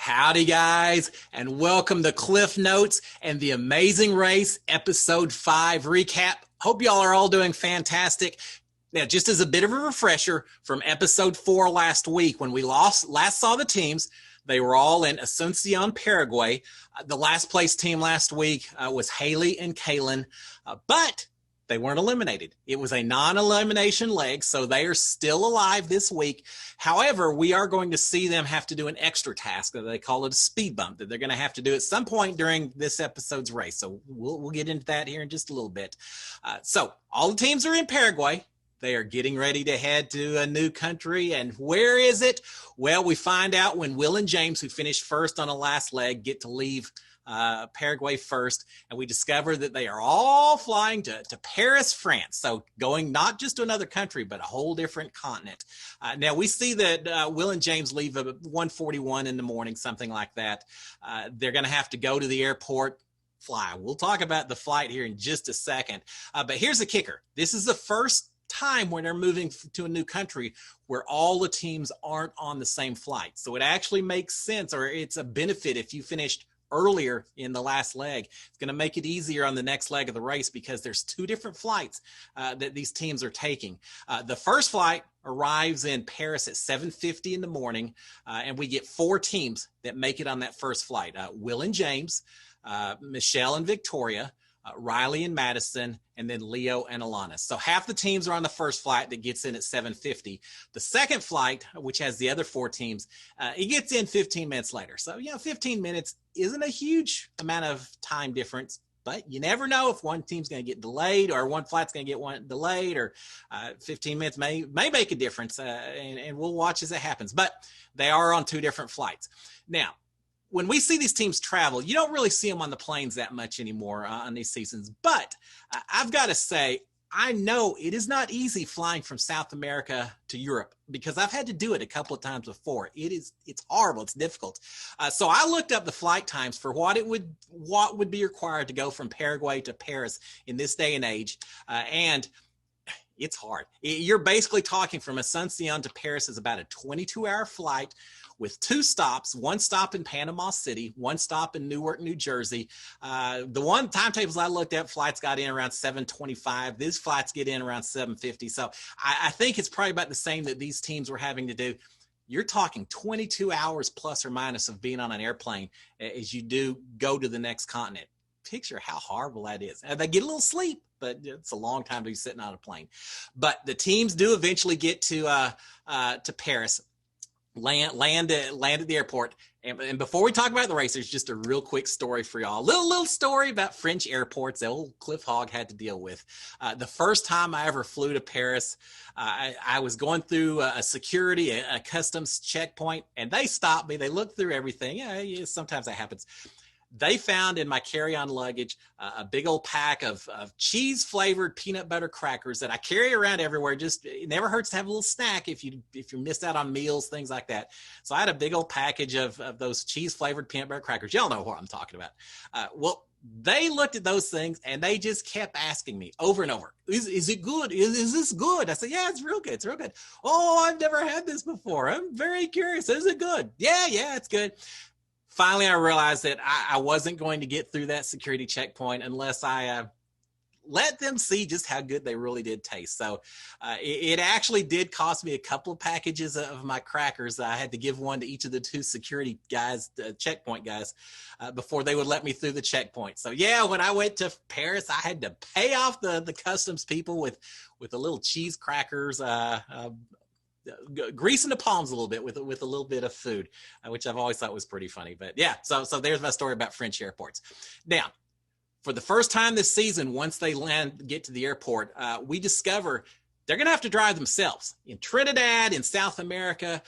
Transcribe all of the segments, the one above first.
Howdy, guys, and welcome to Cliff Notes and the Amazing Race Episode 5 recap. Hope y'all are all doing fantastic. Now, just as a bit of a refresher from Episode 4 last week, when we last saw the teams, they were all in Asuncion, Paraguay. The last place team last week was Haley and Kaylin, but they weren't eliminated. It was a non-elimination leg, so they are still alive this week. However, we are going to see them have to do an extra task. They call it a speed bump that they're going to have to do at some point during this episode's race. So we'll get into that here in just a little bit. So all the teams are in Paraguay. They are getting ready to head to a new country. And where is it? Well, we find out when Will and James, who finished first on the last leg, get to leave Paraguay first, and we discover that they are all flying to Paris, France. So going not just to another country, but a whole different continent. Now we see that Will and James leave at 1:41 in the morning, something like that. They're going to have to go to the airport, fly. We'll talk about the flight here in just a second. But here's the kicker. This is the first time when they're moving to a new country where all the teams aren't on the same flight. So it actually makes sense, or it's a benefit if you finished earlier in the last leg. It's going to make it easier on the next leg of the race because there's two different flights that these teams are taking. The first flight arrives in Paris at 7:50 in the morning, and we get four teams that make it on that first flight. Will and James, Michelle and Victoria, Riley and Madison, and then Leo and Alana. So half the teams are on the first flight that gets in at 7:50. The second flight, which has the other four teams, it gets in 15 minutes later. So, 15 minutes isn't a huge amount of time difference, but you never know if one team's going to get delayed or one flight's going to get one delayed, or 15 minutes may make a difference, and we'll watch as it happens. But they are on two different flights. Now, when we see these teams travel, you don't really see them on the planes that much anymore on these seasons. But I've got to say, I know it is not easy flying from South America to Europe because I've had to do it a couple of times before. It's horrible. It's difficult. So I looked up the flight times for what would be required to go from Paraguay to Paris in this day and age. And it's hard. You're basically talking from Asuncion to Paris is about a 22-hour flight with two stops, one stop in Panama City, one stop in Newark, New Jersey. The one timetables I looked at, flights got in around 7:25. These flights get in around 7:50. So I think it's probably about the same that these teams were having to do. You're talking 22 hours plus or minus of being on an airplane as you do go to the next continent. Picture how horrible that is. They get a little sleep, but it's a long time to be sitting on a plane. But the teams do eventually get to Paris. Land at the airport. And before we talk about the race, there's just a real quick story for y'all. A little story about French airports that old Cliff Hogg had to deal with. The first time I ever flew to Paris, I was going through a security, a customs checkpoint, and they stopped me. They looked through everything. Yeah, sometimes that happens. They found in my carry-on luggage a big old pack of cheese-flavored peanut butter crackers that I carry around everywhere. Just it never hurts to have a little snack if you missed out on meals, things like that. So I had a big old package of those cheese-flavored peanut butter crackers. Y'all know what I'm talking about. Well, they looked at those things and they just kept asking me over and over, is it good? Is this good? I said, yeah, it's real good. It's real good. Oh, I've never had this before. I'm very curious. Is it good? Yeah, it's good. Finally, I realized that I wasn't going to get through that security checkpoint unless I let them see just how good they really did taste. So it actually did cost me a couple of packages of my crackers. I had to give one to each of the two security guys, checkpoint guys, before they would let me through the checkpoint. So yeah, when I went to Paris, I had to pay off the customs people with the little cheese crackers, greasing the palms a little bit with a little bit of food, which I've always thought was pretty funny. But yeah, so there's my story about French airports. Now, for the first time this season, once they get to the airport, we discover they're going to have to drive themselves. In Trinidad, in South America,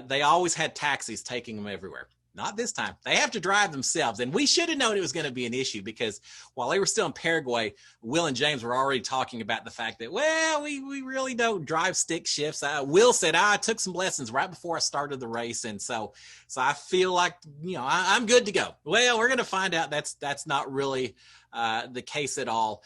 they always had taxis taking them everywhere. Not this time. They have to drive themselves. And we should have known it was going to be an issue because while they were still in Paraguay, Will and James were already talking about the fact that, well, we really don't drive stick shifts. Will said, I took some lessons right before I started the race. And so I feel like, I'm good to go. Well, we're going to find out that's not really the case at all.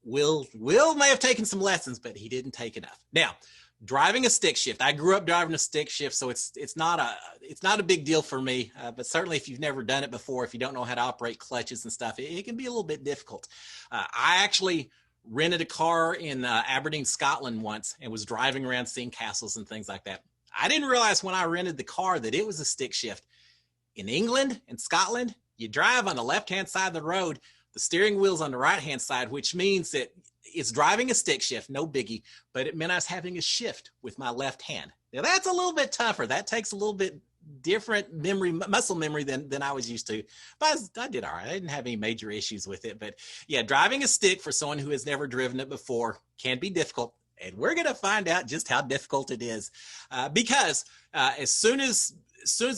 Will may have taken some lessons, but he didn't take enough. Now, driving a stick shift. I grew up driving a stick shift, so it's not a big deal for me. But certainly, if you've never done it before, if you don't know how to operate clutches and stuff, it can be a little bit difficult. I actually rented a car in Aberdeen, Scotland once, and was driving around seeing castles and things like that. I didn't realize when I rented the car that it was a stick shift. In England and Scotland, you drive on the left-hand side of the road. The steering wheel's on the right-hand side, which means that it's driving a stick shift, no biggie, but it meant I was having a shift with my left hand. Now that's a little bit tougher. That takes a little bit different muscle memory than I was used to, but I did all right. I didn't have any major issues with it, but yeah, driving a stick for someone who has never driven it before can be difficult. And we're going to find out just how difficult it is because as soon as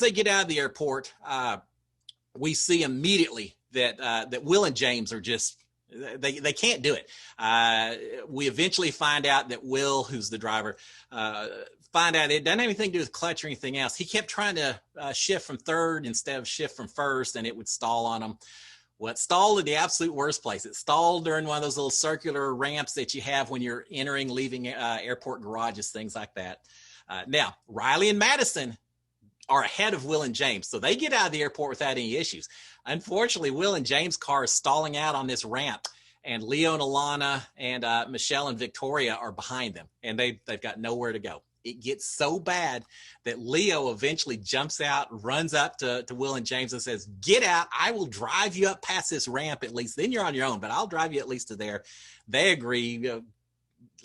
they get out of the airport, we see immediately that Will and James are just, they can't do it. We eventually find out that Will, who's the driver, find out it doesn't have anything to do with clutch or anything else. He kept trying to shift from third instead of shift from first, and it would stall on him. Well, it stalled in the absolute worst place. It stalled during one of those little circular ramps that you have when you're entering, leaving airport garages, things like that. Now, Riley and Madison are ahead of Will and James, so they get out of the airport without any issues. Unfortunately, Will and James' car is stalling out on this ramp, and Leo and Alana and Michelle and Victoria are behind them, and they've got nowhere to go. It gets so bad that Leo eventually jumps out, runs up to Will and James and says, "Get out, I will drive you up past this ramp at least. Then you're on your own, but I'll drive you at least to there." They agree.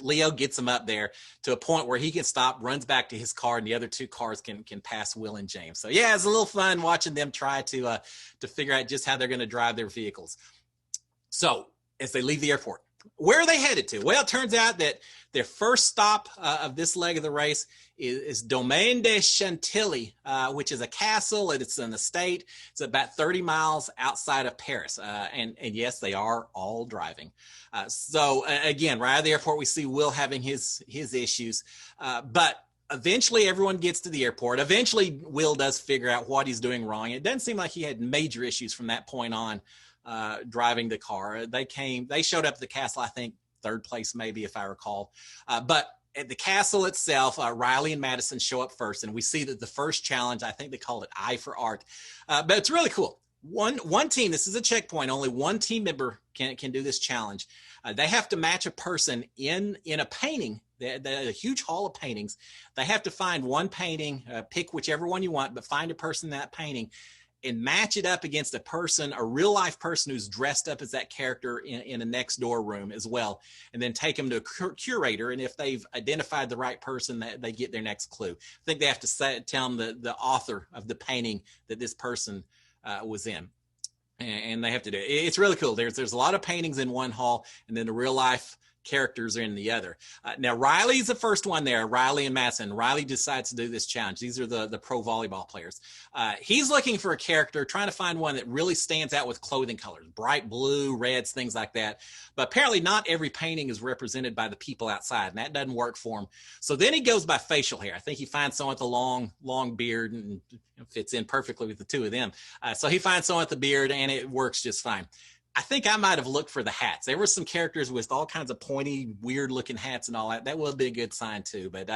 Leo gets him up there to a point where he can stop, runs back to his car, and the other two cars can pass Will and James. So yeah, it's a little fun watching them try to figure out just how they're going to drive their vehicles. So as they leave the airport, where are they headed to? Well, it turns out that their first stop of this leg of the race is Domaine de Chantilly, which is a castle, and it's an estate. It's about 30 miles outside of Paris. And yes, they are all driving. So again, right out of the airport, we see Will having his issues. But eventually everyone gets to the airport. Eventually Will does figure out what he's doing wrong. It doesn't seem like he had major issues from that point on driving the car. They showed up at the castle, I think third place maybe, if I recall. But at the castle itself, Riley and Madison show up first, and we see that the first challenge, I think they called it Eye for Art. But it's really cool. One team, this is a checkpoint, only one team member can do this challenge. They have to match a person in a painting, a huge hall of paintings. They have to find one painting, pick whichever one you want, but find a person in that painting and match it up against a real life person who's dressed up as that character in a next door room as well, and then take them to a curator. And if they've identified the right person, they get their next clue. I think they have to tell them the author of the painting that this person was in, and they have to do it. It's really cool. There's a lot of paintings in one hall, and then the real life characters are in the other. Now Riley's the first one there, Riley and Madison. Riley decides to do this challenge. These are the pro volleyball players. He's looking for a character, trying to find one that really stands out with clothing colors, bright blue, reds, things like that. But apparently not every painting is represented by the people outside, and that doesn't work for him. So then he goes by facial hair. I think he finds someone with a long beard, and fits in perfectly with the two of them. So he finds someone with the beard, and it works just fine. I think I might have looked for the hats. There were some characters with all kinds of pointy, weird-looking hats and all that. That would be a good sign too, but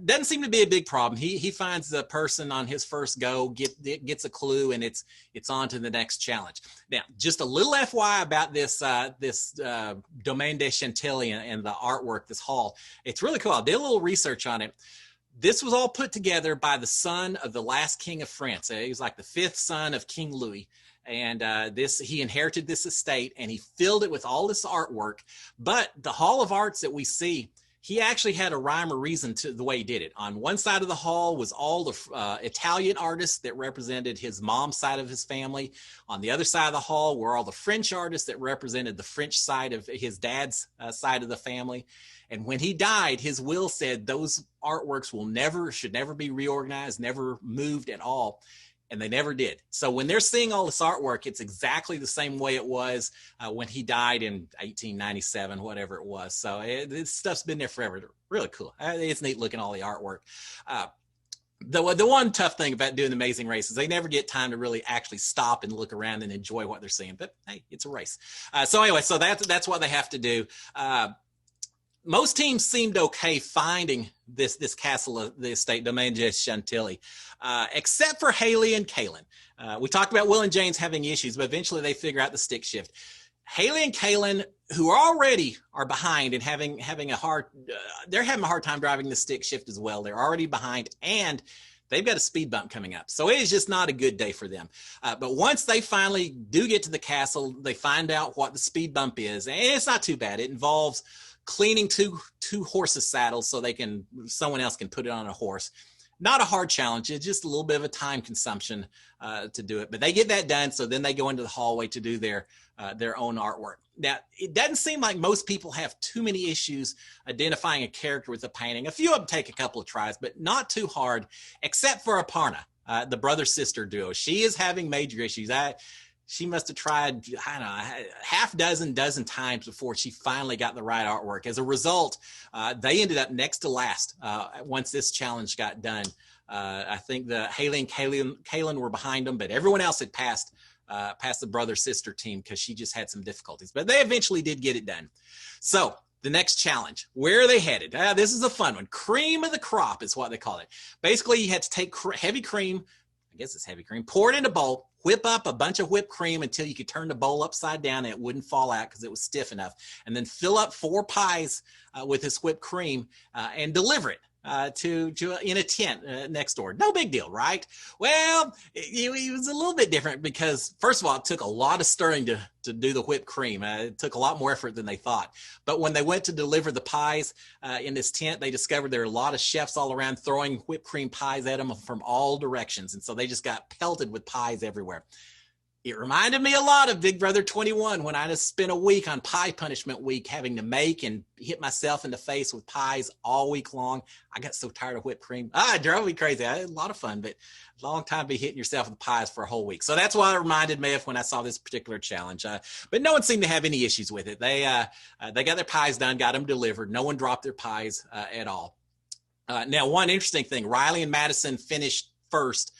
doesn't seem to be a big problem. He finds the person on his first go, gets a clue, and it's on to the next challenge. Now, just a little FYI about this Domaine de Chantilly and the artwork, this hall. It's really cool. I did a little research on it. This was all put together by the son of the last king of France. He was like the fifth son of King Louis. And he inherited this estate, and he filled it with all this artwork. But the Hall of Arts that we see, he actually had a rhyme or reason to the way he did it. On one side of the hall was all the Italian artists that represented his mom's side of his family. On the other side of the hall were all the French artists that represented the French side of his dad's side of the family. And when he died, his will said those artworks should never be reorganized, never moved at all. And they never did. So when they're seeing all this artwork, it's exactly the same way it was when he died in 1897, whatever it was. So this stuff's been there forever. Really cool. It's neat looking at all the artwork. The one tough thing about doing the Amazing Race is they never get time to really actually stop and look around and enjoy what they're seeing. But hey, it's a race. So anyway, so that's what they have to do. most teams seemed okay finding this castle of the estate, Domaine de Chantilly, except for Haley and Kaylin. We talked about Will and James having issues, but eventually they figure out the stick shift. Haley and Kaylin, who already are behind and having a hard, they're having a hard time driving the stick shift as well. They're already behind, and they've got a speed bump coming up. So it is just not a good day for them. But once they finally do get to the castle, they find out what the speed bump is. And it's not too bad. It involves cleaning two horses' saddles so someone else can put it on a horse. Not a hard challenge. It's just a little bit of a time consumption to do it. But they get that done. So then they go into the hallway to do their own artwork. Now, it doesn't seem like most people have too many issues identifying a character with a painting. A few of them take a couple of tries, but not too hard, except for Aparna, the brother-sister duo. She is having major issues. She must have tried, I don't know, half dozen times before she finally got the right artwork. As a result, they ended up next to last once this challenge got done. I think the Haley and Kaylin were behind them, but everyone else had passed the brother-sister team because she just had some difficulties. But they eventually did get it done. So the next challenge, where are they headed? This is a fun one. Cream of the crop is what they call it. Basically, you had to take heavy cream, I guess it's heavy cream, pour it in a bowl, whip up a bunch of whipped cream until you could turn the bowl upside down and it wouldn't fall out because it was stiff enough, and then fill up 4 pies with this whipped cream and deliver it to in a tent next door. No big deal, right? Well, it was a little bit different because, first of all, it took a lot of stirring to do the whipped cream. It took a lot more effort than they thought. But when they went to deliver the pies in this tent, they discovered there were a lot of chefs all around throwing whipped cream pies at them from all directions. And so they just got pelted with pies everywhere. It reminded me a lot of Big Brother 21 when I just spent a week on pie punishment week having to make and hit myself in the face with pies all week long. I got so tired of whipped cream. It drove me crazy. I had a lot of fun, but a long time to be hitting yourself with pies for a whole week. So that's what it reminded me of when I saw this particular challenge. But no one seemed to have any issues with it. They got their pies done, got them delivered. No one dropped their pies at all. Now, one interesting thing, Riley and Madison finished first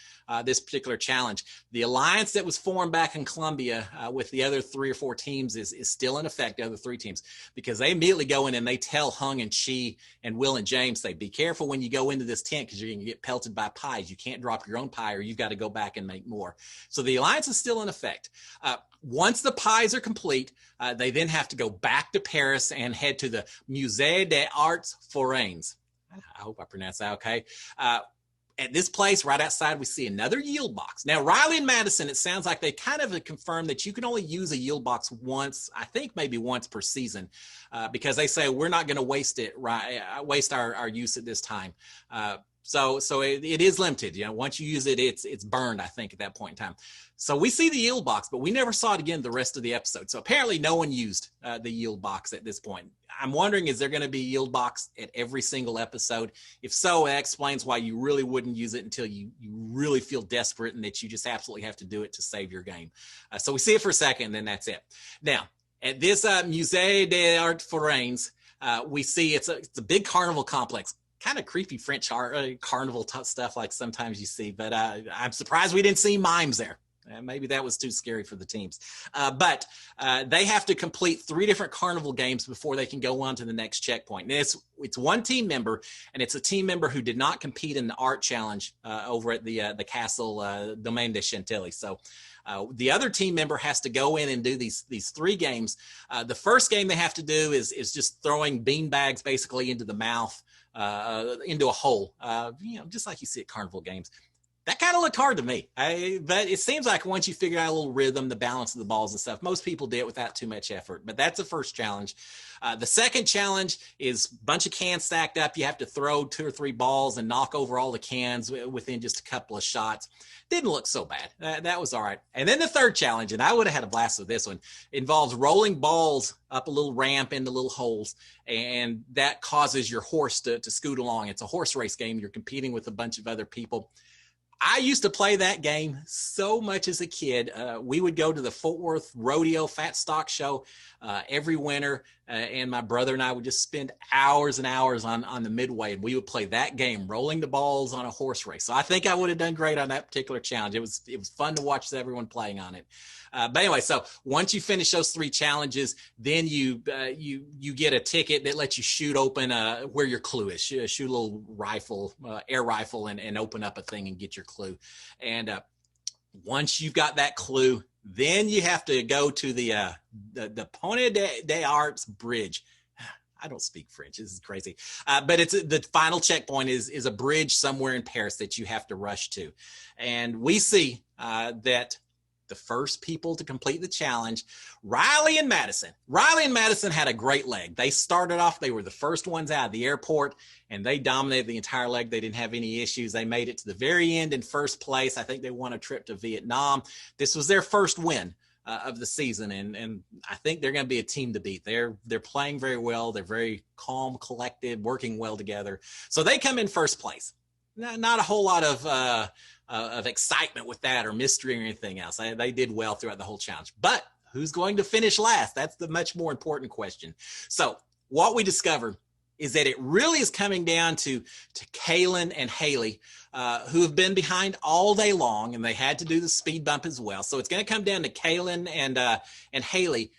this particular challenge. The alliance that was formed back in Columbia with the other 3 or 4 teams is still in effect, the other 3 teams, because they immediately go in and they tell Hung and Chi and Will and James, say, be careful when you go into this tent because you're going to get pelted by pies. You can't drop your own pie or you've got to go back and make more. So the alliance is still in effect. Once the pies are complete, they then have to go back to Paris and head to the Musée des Arts Forains. I hope I pronounced that okay. At this place right outside, we see another yield box. Now, Riley and Madison, it sounds like they kind of confirmed that you can only use a yield box once, I think maybe once per season, because they say we're not going to waste our use at this time. So it is limited. You know, once you use it, it's burned, I think, at that point in time. So we see the yield box, but we never saw it again the rest of the episode. So apparently no one used the yield box at this point. I'm wondering, is there going to be yield box at every single episode? If so, that explains why you really wouldn't use it until you really feel desperate and that you just absolutely have to do it to save your game. So we see it for a second, and then that's it. Now, at this Musée des Arts Forains, we see it's a big carnival complex. Kind of creepy French carnival stuff like sometimes you see, but I'm surprised we didn't see mimes there. Maybe that was too scary for the teams. But they have to complete 3 different carnival games before they can go on to the next checkpoint. And it's one team member, and it's a team member who did not compete in the art challenge over at the castle Domaine de Chantilly. So the other team member has to go in and do these 3 games. The first game they have to do is just throwing bean bags basically into the mouth, into a hole, just like you see at carnival games. That kind of looked hard to me, but it seems like once you figure out a little rhythm, the balance of the balls and stuff, most people did it without too much effort. But that's the first challenge. The second challenge is a bunch of cans stacked up. You have to throw 2 or 3 balls and knock over all the cans within just a couple of shots. Didn't look so bad. That was all right. And then the third challenge, and I would have had a blast with this one, involves rolling balls up a little ramp into little holes, and that causes your horse to scoot along. It's a horse race game. You're competing with a bunch of other people. I used to play that game so much as a kid. We would go to the Fort Worth Rodeo Fat Stock Show every winter. and my brother and I would just spend hours and hours on the midway, and we would play that game, rolling the balls on a horse race. So I think I would have done great on that particular challenge. It was fun to watch everyone playing on it. But anyway, so once you finish those 3 challenges, then you get a ticket that lets you shoot open where your clue is. Shoot a little rifle, air rifle, and open up a thing and get your clue. And once you've got that clue, then you have to go to the Pont des Arts Bridge. I don't speak French. This is crazy. But it's the final checkpoint is a bridge somewhere in Paris that you have to rush to. And we see that the first people to complete the challenge, Riley and Madison. Riley and Madison had a great leg. They started off, they were the first ones out of the airport, and they dominated the entire leg. They didn't have any issues. They made it to the very end in first place. I think they won a trip to Vietnam. This was their first win of the season, and I think they're going to be a team to beat. They're playing very well. They're very calm, collected, working well together. So they come in first place. Not a whole lot of excitement with that or mystery or anything else. They did well throughout the whole challenge. But who's going to finish last? That's the much more important question. So what we discovered is that it really is coming down to Kaylin and Haley, who have been behind all day long, and they had to do the speed bump as well. So it's going to come down to Kaylin and Haley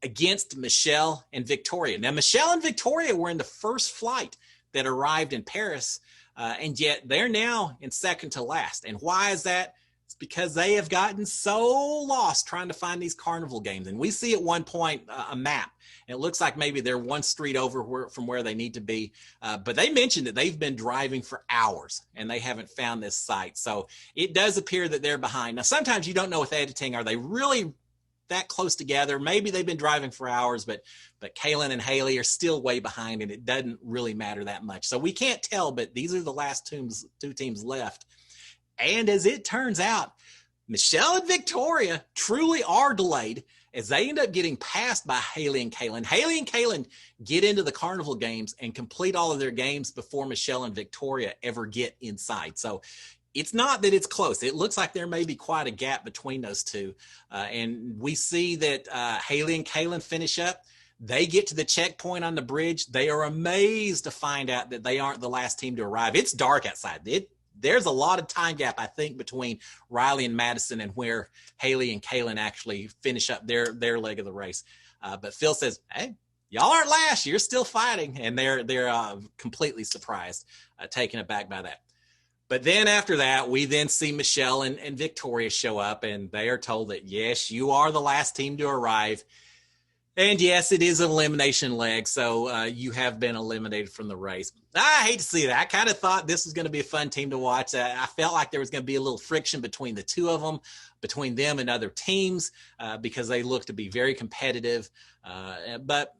against Michelle and Victoria. Now, Michelle and Victoria were in the first flight that arrived in Paris, and yet they're now in second to last. And why is that? It's because they have gotten so lost trying to find these carnival games. And we see at one point a map. And it looks like maybe they're one street over from where they need to be. But they mentioned that they've been driving for hours and they haven't found this site. So it does appear that they're behind. Now, sometimes you don't know with editing, are they really that close together? Maybe they've been driving for hours, but Kaylin and Haley are still way behind, and it doesn't really matter that much. So we can't tell, but these are the last two teams left. And as it turns out, Michelle and Victoria truly are delayed, as they end up getting passed by Haley and Kaylin. Haley and Kaylin get into the carnival games and complete all of their games before Michelle and Victoria ever get inside. So it's not that it's close. It looks like there may be quite a gap between those two. And we see that Haley and Kaylin finish up. They get to the checkpoint on the bridge. They are amazed to find out that they aren't the last team to arrive. It's dark outside. There's a lot of time gap, I think, between Riley and Madison and where Haley and Kaylin actually finish up their leg of the race. But Phil says, hey, y'all aren't last. You're still fighting. And they're completely surprised, taken aback by that. But then after that, we then see Michelle and Victoria show up, and they are told that, yes, you are the last team to arrive. And yes, it is an elimination leg, so you have been eliminated from the race. I hate to see that. I kind of thought this was going to be a fun team to watch. I felt like there was going to be a little friction between the two of them, between them and other teams, because they look to be very competitive. But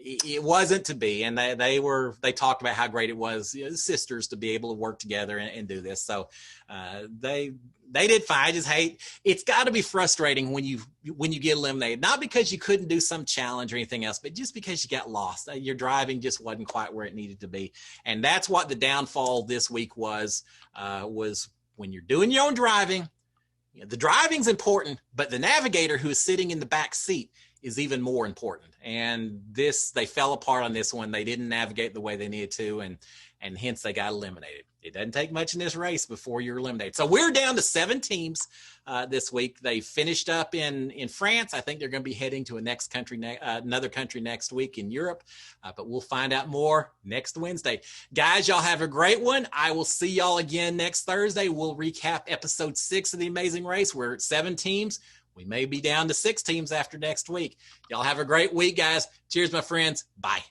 it wasn't to be, and they talked about how great it was, sisters, to be able to work together and do this. So they did fine. I just hate, it's got to be frustrating when you get eliminated, not because you couldn't do some challenge or anything else, but just because you got lost. Your driving just wasn't quite where it needed to be, and that's what the downfall this week was when you're doing your own driving. The driving's important, but the navigator who is sitting in the back seat is even more important. And they fell apart on this one. They didn't navigate the way they needed to, and hence they got eliminated. It doesn't take much in this race before you're eliminated. So we're down to 7 teams this week. They finished up in France. I think they're going to be heading to another country next week in Europe, but we'll find out more next Wednesday. Guys, y'all have a great one. I will see y'all again next Thursday. We'll recap episode 6 of The Amazing Race. We're at 7 teams. We may be down to 6 teams after next week. Y'all have a great week, guys. Cheers, my friends. Bye.